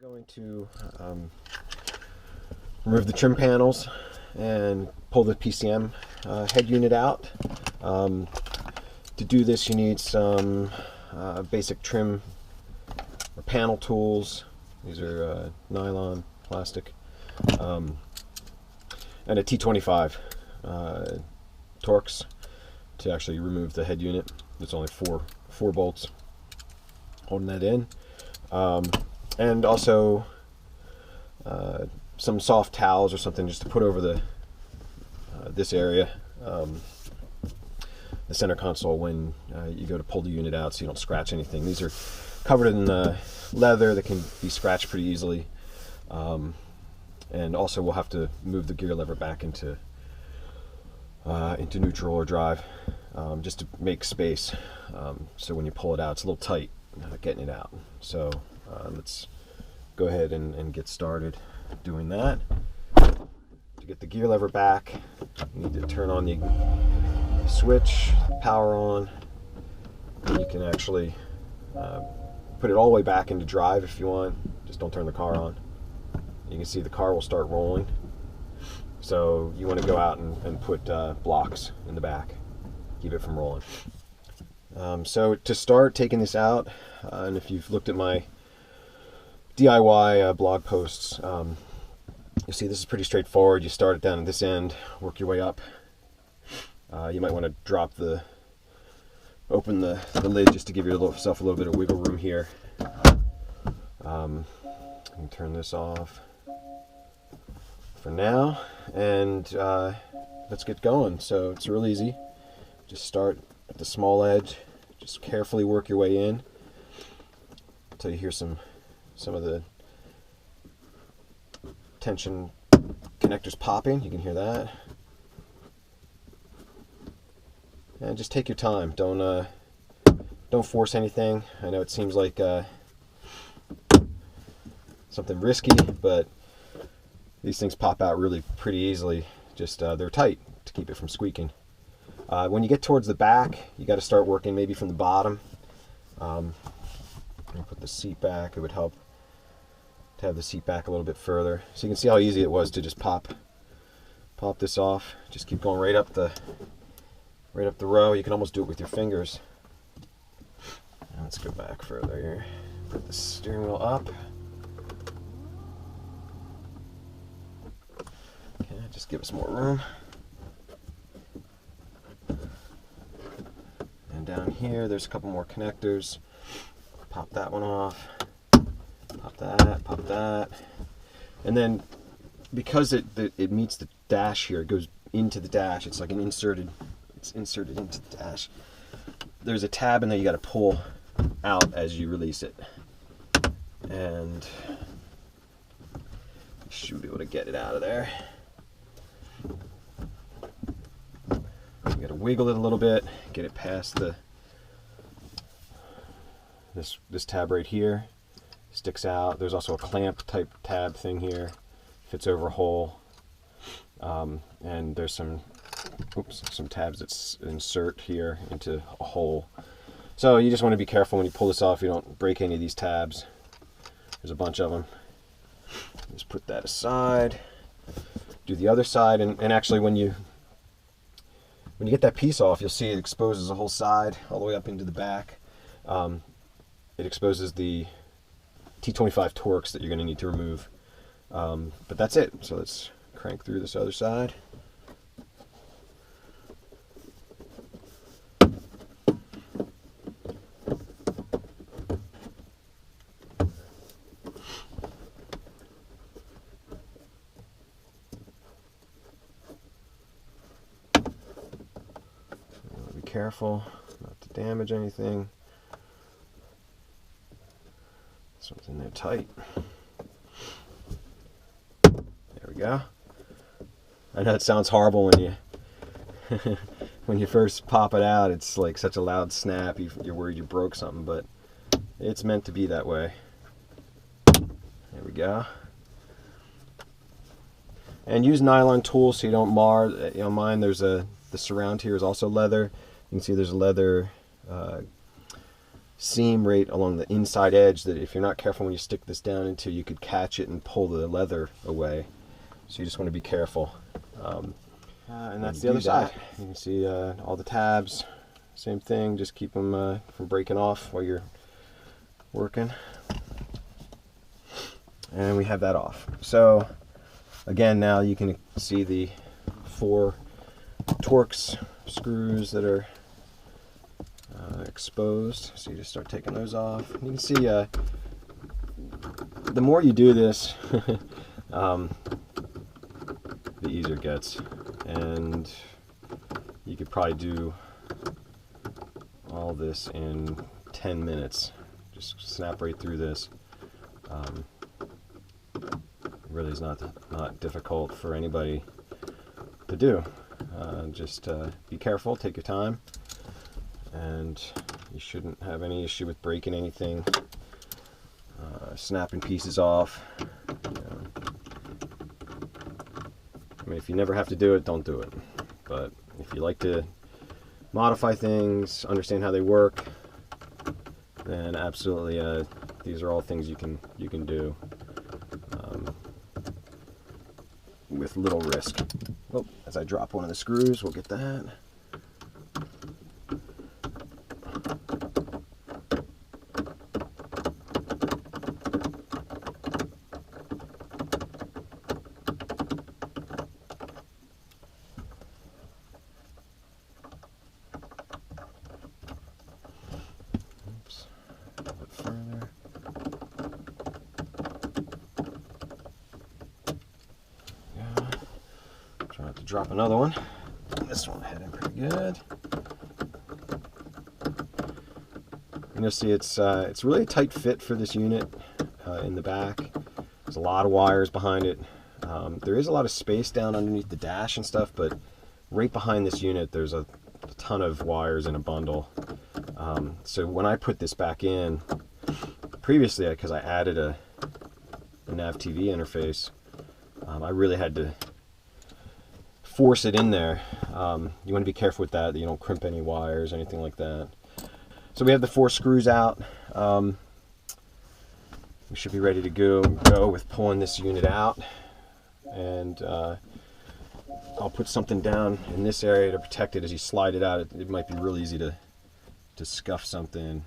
I'm going to remove the trim panels and pull the PCM head unit out. To do this, you need some basic trim or panel tools. These are nylon, plastic, and a T25 Torx to actually remove the head unit. It's only four bolts holding that in, and also some soft towels or something just to put over the this area, the center console, when you go to pull the unit out, so you don't scratch anything. These are covered in leather that can be scratched pretty easily, and also we'll have to move the gear lever back into neutral or drive, just to make space, so when you pull it out it's a little tight getting it out. So let's go ahead and get started doing that. To get the gear lever back, you need to turn on the switch, power on, and you can actually put it all the way back into drive if you want. Just don't turn the car on. You can see the car will start rolling. So you want to go out and put blocks in the back, keep it from rolling. So to start taking this out, and if you've looked at my DIY blog posts, you'll see this is pretty straightforward. You start it down at this end, work your way up. You might want to open the lid just to give yourself a little bit of wiggle room here. You can turn this off for now, and let's get going. So it's real easy. Just start at the small edge, just carefully work your way in until you hear some of the tension connectors popping. You can hear that. And just take your time. Don't force anything. I know it seems like something risky, but these things pop out really pretty easily. Just they're tight to keep it from squeaking. When you get towards the back, you got to start working maybe from the bottom. I'll put the seat back. It would help to have the seat back a little bit further, so you can see how easy it was to just pop this off. Just keep going right up the row. You can almost do it with your fingers. Now let's go back further here. Put the steering wheel up. Okay, just give us more room. And down here, there's a couple more connectors. Pop that one off. Pop that. And then, because it meets the dash here, it goes into the dash. It's like it's inserted into the dash. There's a tab in there you got to pull out as you release it, and you should be able to get it out of there. You got to wiggle it a little bit, get it past this tab right here. Sticks out. There's also a clamp type tab thing here, fits over a hole, and there's some tabs that insert here into a hole. So you just want to be careful when you pull this off, you don't break any of these tabs. There's a bunch of them. Just put that aside. Do the other side, and actually when you get that piece off, you'll see it exposes the whole side all the way up into the back. It exposes the T25 Torx that you're going to need to remove. But that's it. So let's crank through this other side. Be careful not to damage anything. Something there tight. There we go. I know it sounds horrible when you when you first pop it out. It's like such a loud snap. You're worried you broke something, but it's meant to be that way. There we go. And use nylon tools so you don't mar. You know, mine, the surround here is also leather. You can see there's a leather seam right along the inside edge that if you're not careful when you stick this down into, you could catch it and pull the leather away. So you just want to be careful. And that's the other side. You can see all the tabs, same thing, just keep them from breaking off while you're working. And we have that off. So again, now you can see the 4 Torx screws that are exposed. So you just start taking those off. You can see the more you do this, the easier it gets. And you could probably do all this in 10 minutes. Just snap right through this. Really is not difficult for anybody to do. Just be careful, take your time, and you shouldn't have any issue with breaking anything, snapping pieces off. I mean, if you never have to do it, don't do it. But if you like to modify things, understand how they work, then absolutely, these are all things you can do with little risk. Oh, as I drop one of the screws, we'll get that. Oops, a little bit further. Try not to drop another one. This one heading pretty good. And you'll see it's really a tight fit for this unit in the back. There's a lot of wires behind it. There is a lot of space down underneath the dash and stuff, but right behind this unit there's a ton of wires in a bundle. So when I put this back in, previously, because I added a NAV-TV interface, I really had to force it in there. You want to be careful with that you don't crimp any wires or anything like that. So we have the 4 screws out. We should be ready to go with pulling this unit out. And I'll put something down in this area to protect it as you slide it out. It might be real easy to scuff something.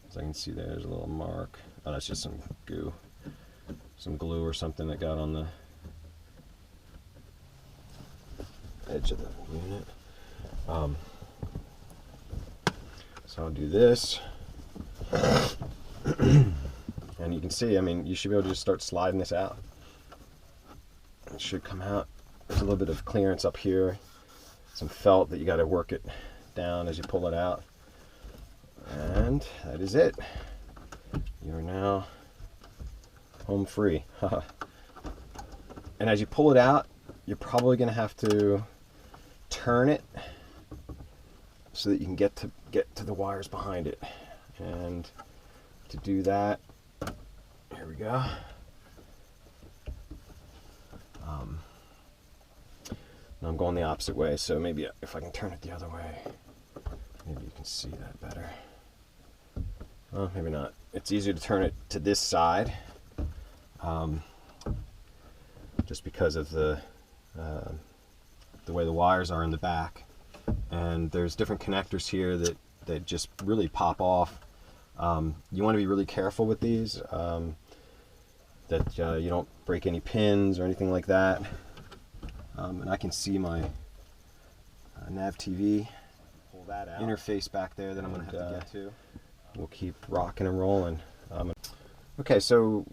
As I can see there's a little mark. Oh, that's just some goo. Some glue or something that got on the edge of the unit. So I'll do this. And you can see, I mean, you should be able to just start sliding this out. It should come out. There's a little bit of clearance up here. Some felt that you got to work it down as you pull it out. And that is it. You are now home free. And as you pull it out, you're probably going to have to turn it so that you can get to the wires behind it. And to do that, here we go. Now I'm going the opposite way, so maybe if I can turn it the other way, maybe you can see that better. Well, maybe not. It's easier to turn it to this side, just because of the way the wires are in the back. And there's different connectors here that just really pop off. You want to be really careful with these, that you don't break any pins or anything like that. And I can see my NAV-TV interface back there that I'm going to have to get to. We'll keep rocking and rolling. Okay, so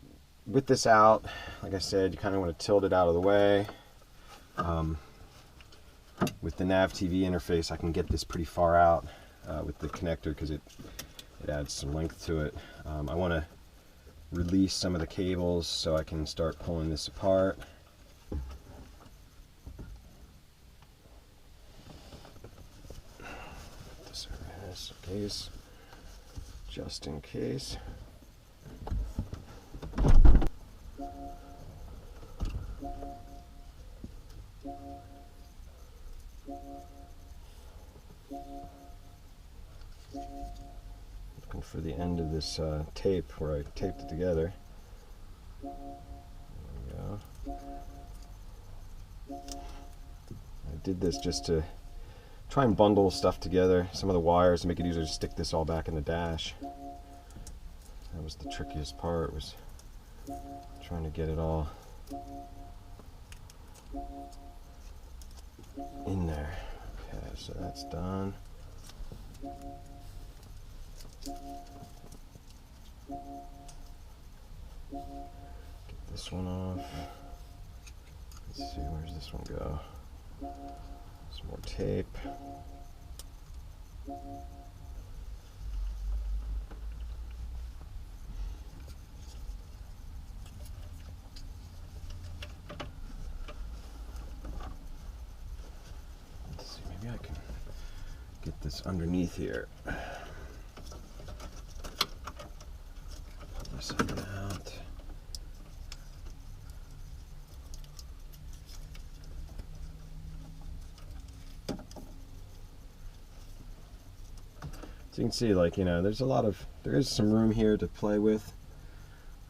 with this out, like I said, you kind of want to tilt it out of the way. With the NAV-TV interface, I can get this pretty far out with the connector because it adds some length to it. I want to release some of the cables so I can start pulling this apart. This over this case, just in case. looking for the end of this tape where I taped it together. There we go. I did this just to try and bundle stuff together, some of the wires, to make it easier to stick this all back in the dash. That was the trickiest part, was trying to get it all in there. Okay, so that's done. Get this one off. Let's see, where's this one go? Some more tape. Let's see, maybe I can get this underneath here. Pull this out. So you can see, like, you know, there is some room here to play with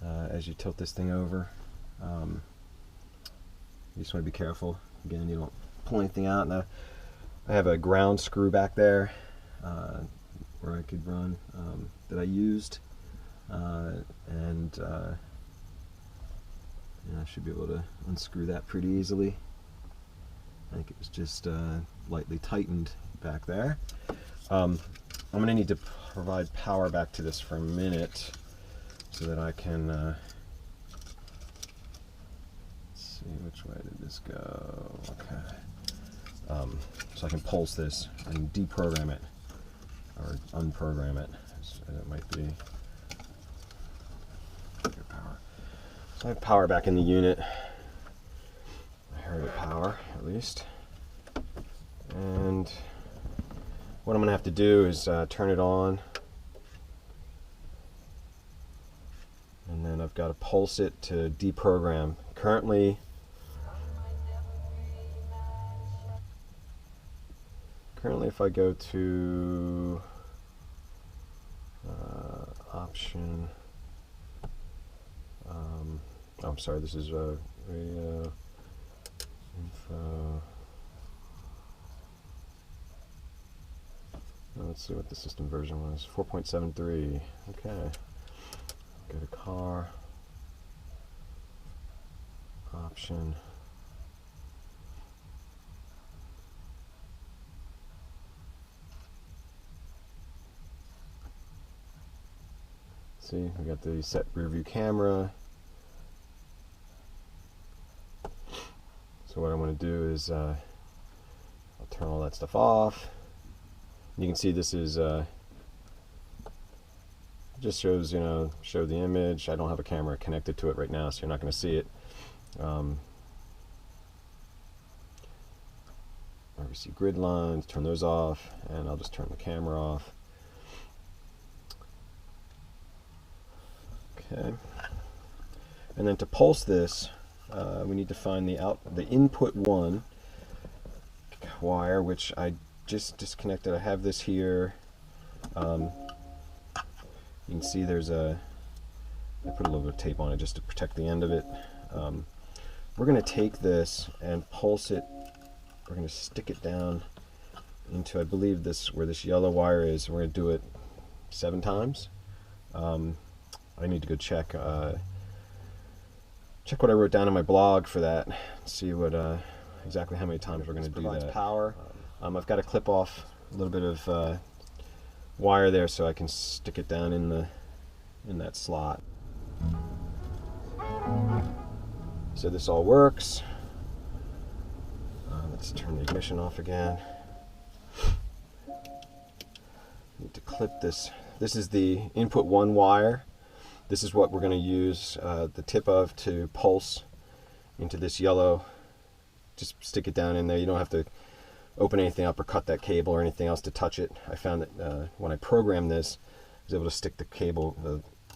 as you tilt this thing over. You just want to be careful. Again, you don't pull anything out. Now, I have a ground screw back there where I could run that I used, and you know, I should be able to unscrew that pretty easily. I think it was just lightly tightened back there. I'm going to need to provide power back to this for a minute so that I can let's see, which way did this go? Okay. So I can pulse this and deprogram it or unprogram it. So that might be power. So I have power back in the unit. I heard it power, at least. And what I'm going to have to do is turn it on, and then I've got to pulse it to deprogram. Currently if I go to option, oh, I'm sorry, this is radio info. Let's see what the system version was. 4.73. Okay. Go to car. Option. See, we got the set rear view camera. So what I want to do is I'll turn all that stuff off. You can see this is just shows, you know, show the image. I don't have a camera connected to it right now, so you're not going to see it. RVC grid lines, turn those off, and I'll just turn the camera off. Okay. And then to pulse this, we need to find the input 1 wire, which I just disconnected. I have this here. You can see there's I put a little bit of tape on it just to protect the end of it. We're going to take this and pulse it. We're going to stick it down into, I believe, this where this yellow wire is. We're going to do it 7 times. I need to go check what I wrote down in my blog for that. See what exactly how many times we're going to do that. Power. I've got to clip off a little bit of wire there so I can stick it down in that slot. So this all works. Let's turn the ignition off again. Need to clip this. This is the input 1 wire. This is what we're going to use the tip of to pulse into this yellow. Just stick it down in there. You don't have to open anything up or cut that cable or anything else to touch it. I found that when I programmed this, I was able to stick the cable,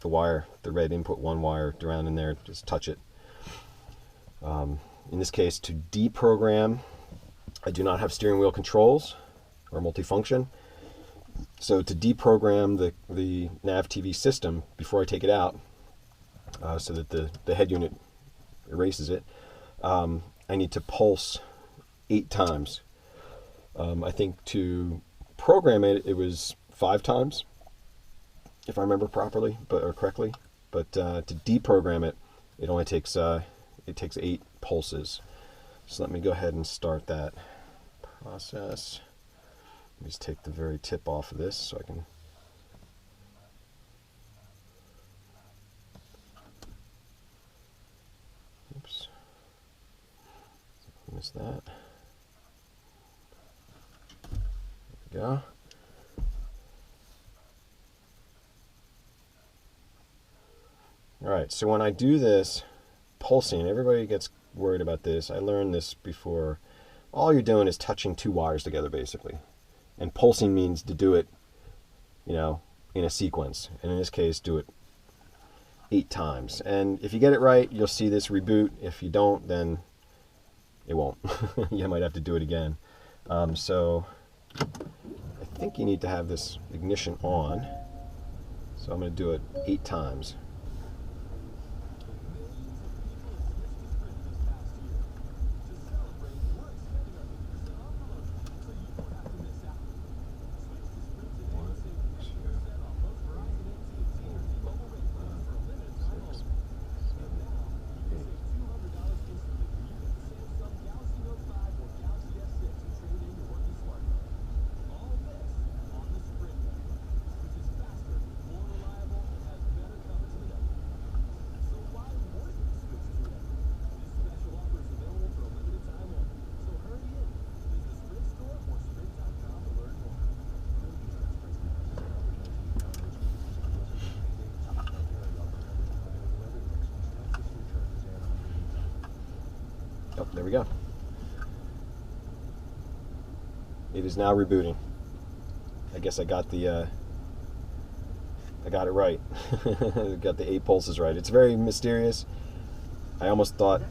the wire, the red input 1 wire down in there, just touch it. In this case, to deprogram, I do not have steering wheel controls or multifunction. So to deprogram the NAV-TV system before I take it out, so that the head unit erases it, I need to pulse 8 times. I think to program it, it was 5 times, if I remember properly, or correctly. But to deprogram it, it only takes 8 pulses. So let me go ahead and start that process. Let me just take the very tip off of this so I can. Oops. Missed that. There we go. Alright, so when I do this pulsing, everybody gets worried about this. I learned this before. All you're doing is touching 2 wires together, basically. And pulsing means to do it, you know, in a sequence. And in this case, do it 8 times. And if you get it right, you'll see this reboot. If you don't, then it won't. You might have to do it again. So I think you need to have this ignition on. So I'm going to do it 8 times. Oh, there we go. It is now rebooting. I guess I got the I got it right. Got the 8 pulses right. It's very mysterious. I almost thought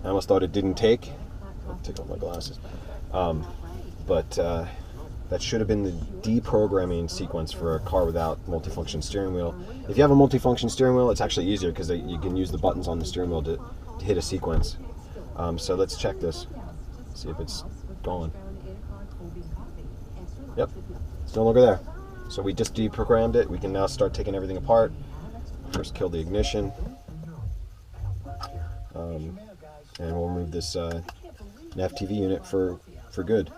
it didn't take. I'll take off my glasses. But that should have been the deprogramming sequence for a car without multifunction steering wheel. If you have a multifunction steering wheel, it's actually easier because you can use the buttons on the steering wheel to hit a sequence. So let's check this, see if it's going. Yep, it's no longer there. So we just deprogrammed it. We can now start taking everything apart. First kill the ignition. And we'll remove this NAV-TV unit for good.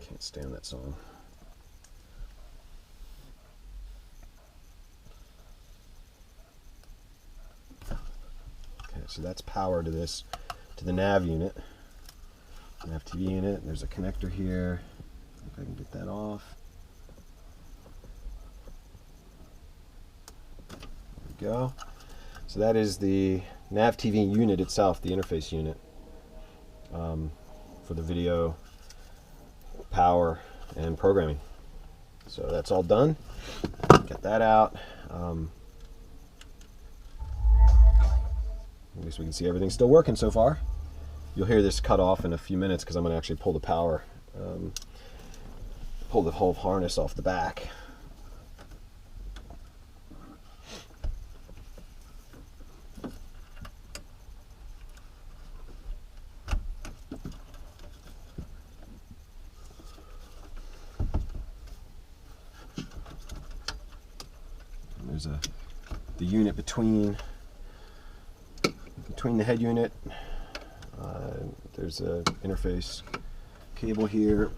Can't stand that song. Okay, so that's power to this, to the nav unit, NAV-TV unit. There's a connector here. If I can get that off. There we go. So that is the NAV-TV unit itself, the interface unit, for the video, power, and programming. So that's all done. Get that out. At least we can see everything's still working so far. You'll hear this cut off in a few minutes because I'm going to actually pull the power, pull the whole harness off the back. There's the unit between the head unit. There's a interface cable here.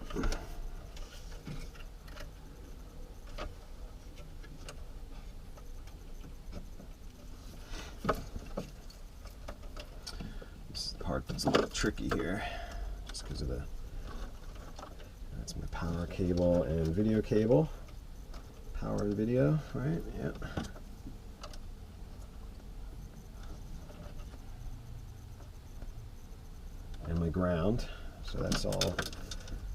This part that's a little tricky here, just because of that's my power cable and video cable. Power and video, right? Yep. And my ground. So that's all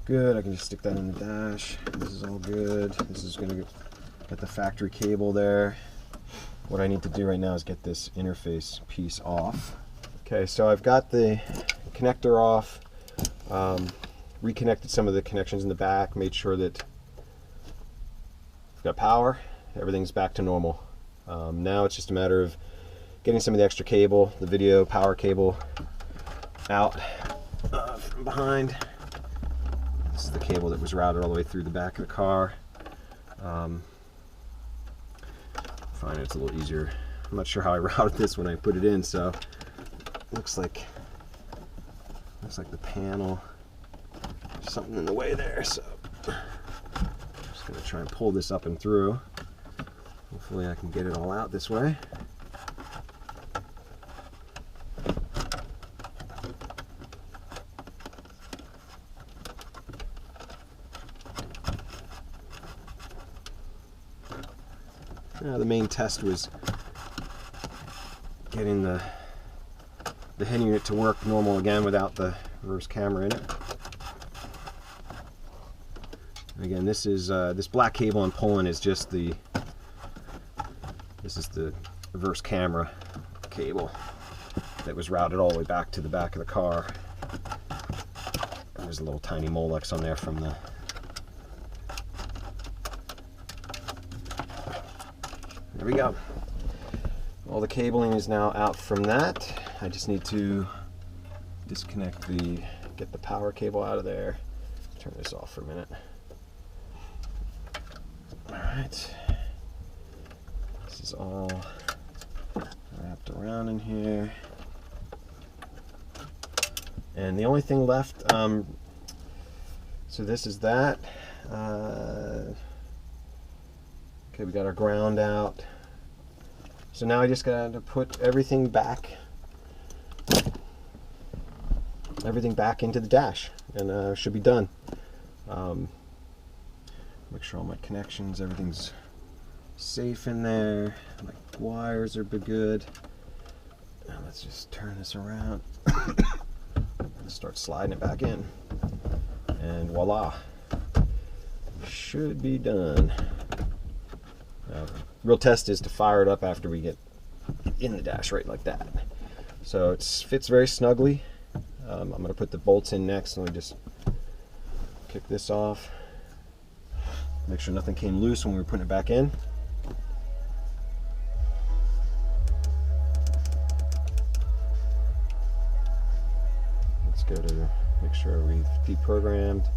good. I can just stick that in the dash. This is all good. This is going to get the factory cable there. What I need to do right now is get this interface piece off. Okay, so I've got the connector off, reconnected some of the connections in the back, made sure that I've got power, everything's back to normal. Now it's just a matter of getting some of the extra cable, the video power cable, out from behind. This is the cable that was routed all the way through the back of the car. I find it's a little easier. I'm not sure how I routed this when I put it in, so it looks like the panel, there's something in the way there, so I'm just going to try and pull this up and through. Hopefully I can get it all out this way. The main test was getting the head unit to work normal again without the reverse camera in it. And again, this is this black cable I'm pulling is just the reverse camera cable that was routed all the way back to the back of the car. There's a little tiny Molex on there from the There we go. All the cabling is now out from that. I just need to disconnect get the power cable out of there. Turn this off for a minute. All right. This is all wrapped around in here. And the only thing left, so this is that. Okay, we got our ground out. So now I just got to put everything back into the dash, and should be done. Make sure all my connections, everything's safe in there. My wires are good. Now let's just turn this around and start sliding it back in, and voila, should be done. Real test is to fire it up after we get in the dash, right like that. So it fits very snugly. I'm going to put the bolts in next, and we just kick this off. Make sure nothing came loose when we were putting it back in. Let's go to make sure we've deprogrammed.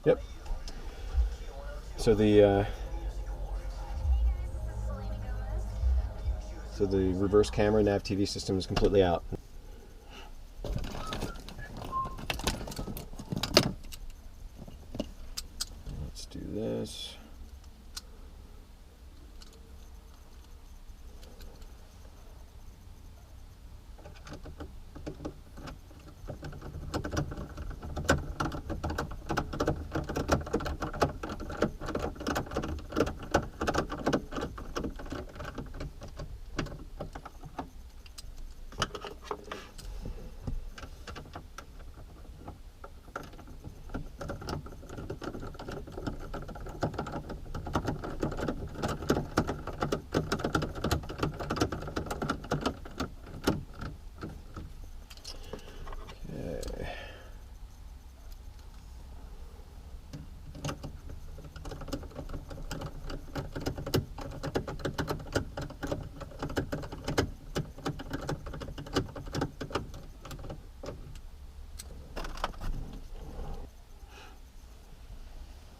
Yep. So the reverse camera NAV-TV system is completely out. Let's do this.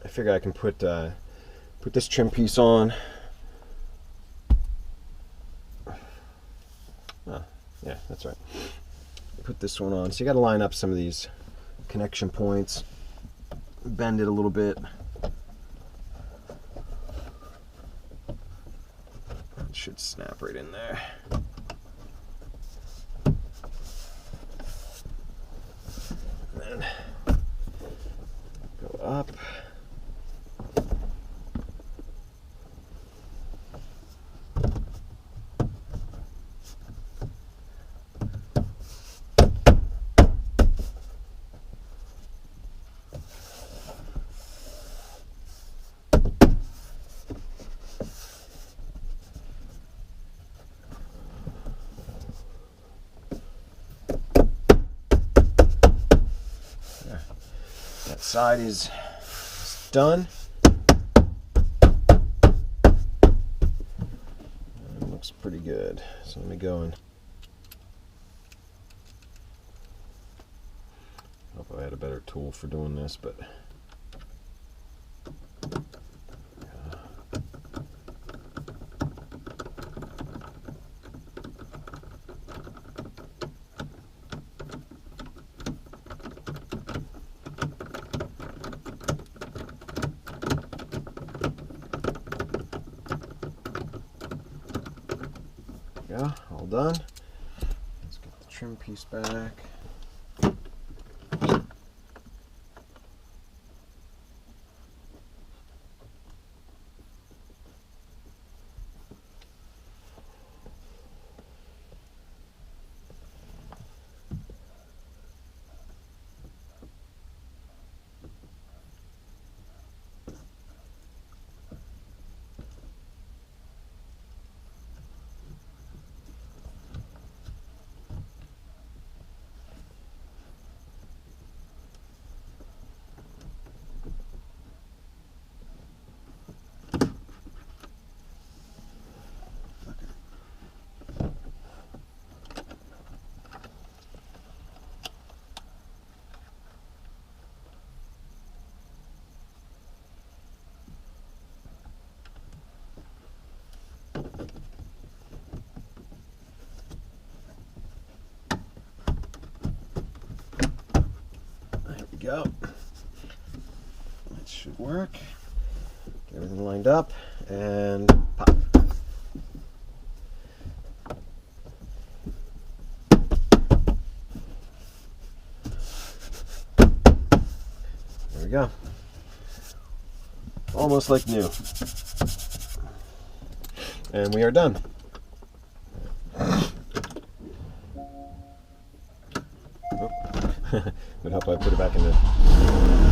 I figure I can put this trim piece on. Oh, yeah, that's right. Put this one on. So you got to line up some of these connection points, bend it a little bit. It should snap right in there. And then go up. side is done. It looks pretty good. So let me go and hope I had a better tool for doing this, but yeah, all done. Let's get the trim piece back. Go. That should work. Get everything lined up and pop. There we go. Almost like new. And we are done. Would help I put it back in the